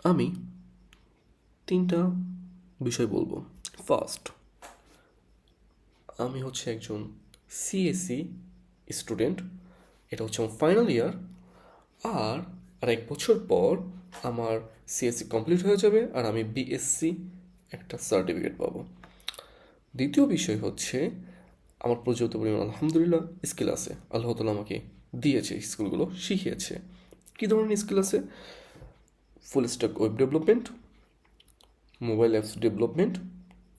আমি 3টা বিষয় বলবো। ফার্স্ট, আমি হচ্ছে একজন সিএসসি স্টুডেন্ট। এটা হচ্ছে আমার ফাইনাল ইয়ার। আর আর 1 বছর পর আমার সিএসসি কমপ্লিট হয়ে যাবে আর আমি বিএসসি একটা সার্টিফিকেট পাবো। দ্বিতীয় বিষয় হচ্ছে আমার পর্যাপ্ত পরিমাণ আলহামদুলিল্লাহ স্কিল আছে। আল্লাহ তাআলা আমাকে দিয়েছে, স্কিলগুলো শিখিয়েছে। কী ধরনের স্কিল আছে? Full stack web development, mobile apps development,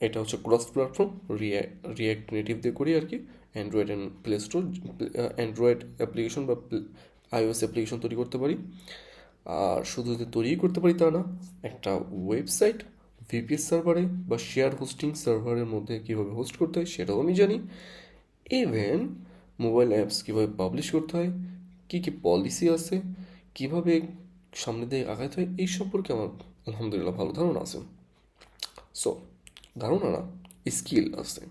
এটা হচ্ছে ক্রস প্ল্যাটফর্ম, রিয়্যাক্ট নেটিভ দিয়ে করি আর কি। Android and play store, Android application বা আইওএস অ্যাপ্লিকেশন তৈরি করতে পারি। আর শুধু যে তৈরিই করতে পারি তা না, একটা ওয়েবসাইট ভিপিএস সার্ভারে বা শেয়ার হোস্টিং সার্ভারের মধ্যে কীভাবে হোস্ট করতে হয় সেটাও আমি জানি। ইভেন মোবাইল অ্যাপস কীভাবে পাবলিশ করতে হয়, কী কী পলিসি আছে, কীভাবে সামনে দিয়ে আগাতে হয়, এই সম্পর্কে আমার আলহামদুলিল্লাহ ভালো ধারণা আছে। সো ধারণা না, স্কিল আছে।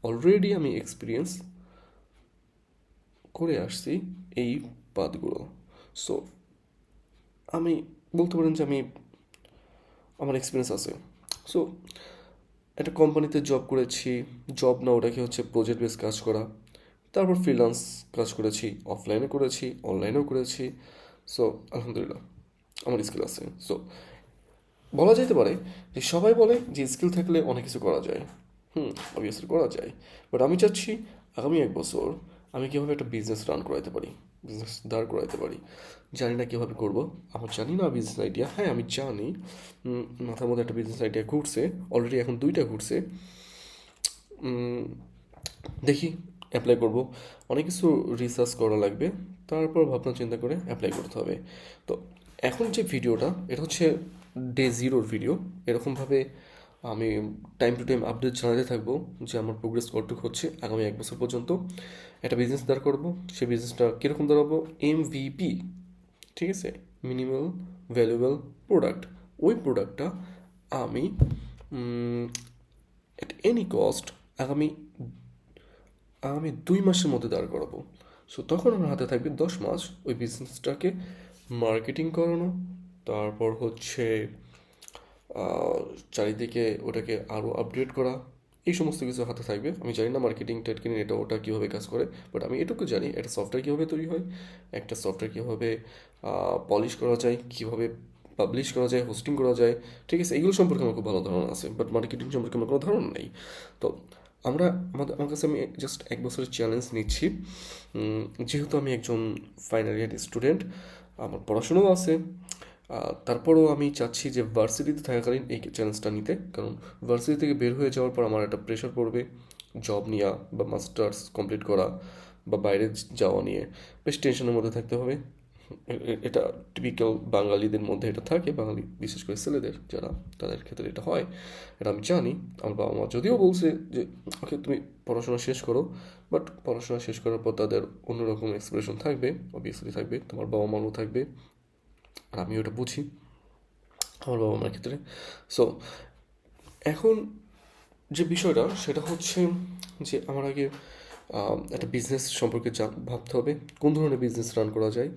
অলরেডি আমি এক্সপিরিয়েন্স করে আসছি এই পাতগুলো। সো আমি বলতে পারেন যে আমার এক্সপিরিয়েন্স আছে। সো একটা কোম্পানিতে জব করেছি। জব না, ওটাকে হচ্ছে প্রজেক্ট বেস কাজ করা। তারপর ফ্রিল্যান্স কাজ করেছি, অফলাইনে করেছি, অনলাইনেও করেছি। সো আলহামদুলিল্লাহ আমার স্কিল আছে। সো বলা যেতে পারে যে সবাই বলে যে স্কিল থাকলে অনেক কিছু করা যায়। অবভিয়াসলি করা যায়। বাট আমি চাচ্ছি আগামী 1 বছর আমি কীভাবে একটা বিজনেস রান করাইতে পারি, বিজনেস দাঁড় করাইতে পারি। জানি না কীভাবে করবো, আমার জানি না বিজনেস আইডিয়া। হ্যাঁ, আমি জানি মাথার মধ্যে একটা বিজনেস আইডিয়া ঘুরছে, অলরেডি এখন 2টা ঘুরছে। দেখি, অ্যাপ্লাই করব। অনেক কিছু রিসার্চ করা লাগবে, তারপর ভাবনা চিন্তা করে অ্যাপ্লাই করতে হবে। তো এখন যে ভিডিওটা, এটা হচ্ছে ডে 0 ভিডিও। এরকমভাবে আমি টাইম টু টাইম আপডেট জানাতে থাকবো যে আমার প্রোগ্রেস কতটুকু হচ্ছে আগামী 1 বছর পর্যন্ত। একটা বিজনেস দাঁড় করবো, সেই বিজনেসটা কীরকম দাঁড়াবো? এমভিপি, ঠিক আছে, মিনিমাল ভ্যালুয়েবল প্রোডাক্ট। ওই প্রোডাক্টটা আমি এট এনি কস্ট আগামী আগামী 2 মাসের মধ্যে দাঁড় করাবো। সো তখন আমার হাতে থাকবে 10 মাস ওই বিজনেসটাকে মার্কেটিং করানো, তারপর হচ্ছে চারিদিকে ওটাকে আরও আপডেট করা, এই সমস্ত কিছু হাতে থাকবে। আমি জানি না মার্কেটিং টেটকিন এটা ওটা কীভাবে কাজ করে, বাট আমি এটুকু জানি একটা সফটওয়্যার কীভাবে তৈরি হয়, একটা সফটওয়্যার কীভাবে পলিশ করা যায়, কীভাবে পাবলিশ করা যায়, হোস্টিং করা যায়, ঠিক আছে, এইগুলো সম্পর্কে আমার খুব ভালো ধারণা আছে। বাট মার্কেটিং সম্পর্কে আমার কোনো ধারণা নেই। তো আমার কাছে আমি জাস্ট 1 বছরের চ্যালেঞ্জ নিচ্ছি। যেহেতু আমি একজন ফাইনাল ইয়ার স্টুডেন্ট, আমার পড়াশোনাও আছে। তারপরেও আমি চাচ্ছি যে ভার্সিটিতে থাকাকালীন এই চ্যালেঞ্জটা নিতে, কারণ ভার্সিটি থেকে বের হয়ে যাওয়ার পর আমার একটা প্রেশার পড়বে জব নেওয়া বা মাস্টার্স কমপ্লিট করা বা বাইরে যাওয়া নিয়ে। বেশ টেনশনের মধ্যে থাকতে হবে। এটা টিপিক্যাল বাঙালিদের মধ্যে এটা থাকে, বাঙালি বিশেষ করে ছেলেদের যারা, তাদের ক্ষেত্রে এটা হয়। এটা আমি জানি। আমার বাবা মা যদিও বলছে যে ওকে তুমি পড়াশোনা শেষ করো, বাট পড়াশোনা শেষ করার পর তাদের অন্যরকম এক্সপ্রেশন থাকবে, অবভিয়াসলি থাকবে, তোমার বাবা মারও থাকবে। আর আমি ওটা বুঝি আমার বাবা মার ক্ষেত্রে। সো এখন যে বিষয়টা সেটা হচ্ছে যে আমার আগে একটা বিজনেস সম্পর্কে ভাবতে হবে, কোন ধরনের বিজনেস রান করা যায়,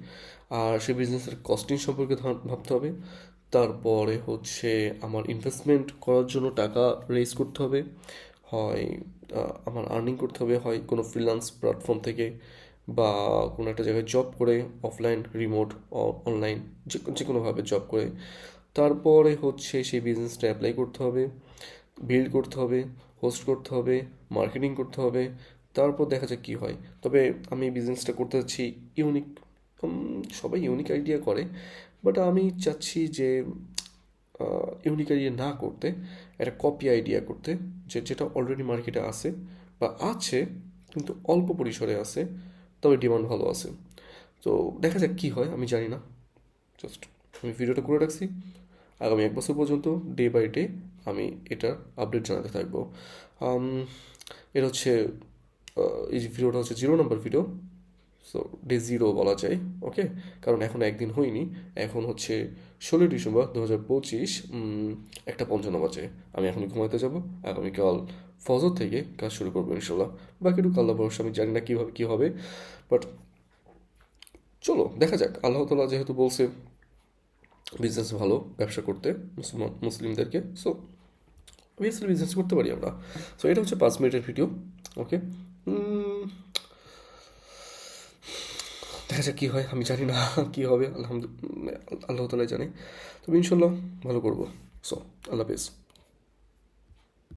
আর সেই বিজনেসের কস্টিং সম্পর্কে ভাবতে হবে। তারপরে হচ্ছে আমার ইনভেস্টমেন্ট করার জন্য টাকা রেজ করতে হবে, হয় আমার আর্নিং করতে হবে, হয় কোনো ফ্রিল্যান্স প্ল্যাটফর্ম থেকে বা কোনো একটা জায়গায় জব করে, অফলাইন, রিমোট, অনলাইন, যে কোনোভাবে জব করে। তারপরে হচ্ছে সেই বিজনেসটা অ্যাপ্লাই করতে হবে, বিল্ড করতে হবে, হোস্ট করতে হবে, মার্কেটিং করতে হবে। তারপর দেখা যাক কী হয়। তবে আমি বিজনেসটা করতে চাচ্ছি ইউনিক। সবাই ইউনিক আইডিয়া করে, বাট আমি চাচ্ছি যে ইউনিক আইডিয়া না করতে, একটা কপি আইডিয়া করতে, যেটা অলরেডি মার্কেটে আছে বা আছে কিন্তু অল্প পরিসরে আছে, তবে ডিমান্ড ভালো আছে। তো দেখা যাক কী হয়, আমি জানি না। জাস্ট আমি ভিডিওটা করে রাখছি, আগামী 1 বছর পর্যন্ত ডে বাই ডে আমি এটার আপডেট জানাতে থাকবো। এটা হচ্ছে এই যে ভিডিওটা হচ্ছে 0 নম্বর ভিডিও। সো ডে 0 বলা যায়, ওকে। কারণ এখন একদিন হয়নি, এখন হচ্ছে 16 ডিসেম্বর 2025, 1:55 বাজে। আমি এখন ঘুমাতে যাব, আগামীকাল ফজর থেকে কাজ শুরু করবো ইনশাল্লাহ। বাকিটুকু আল্লাহ ভরসা, আমি জানি না কীভাবে কী হবে, বাট চলো দেখা যাক। আল্লাহ তাআলা যেহেতু বলছে বিজনেস ভালো ব্যবসা করতে মুসলিমদেরকে। সো অবভিয়াসলি বিজনেস করতে পারি আমরা। সো এটা হচ্ছে 5 মিনিটের ভিডিও। ওকে, দেখা যাক কী হয়, আমি জানি না কী হবে, আল্লাহ তাআলাই জানে। তবে ইনশাল্লাহ ভালো করবো। সো আল্লাহ হাফেজ।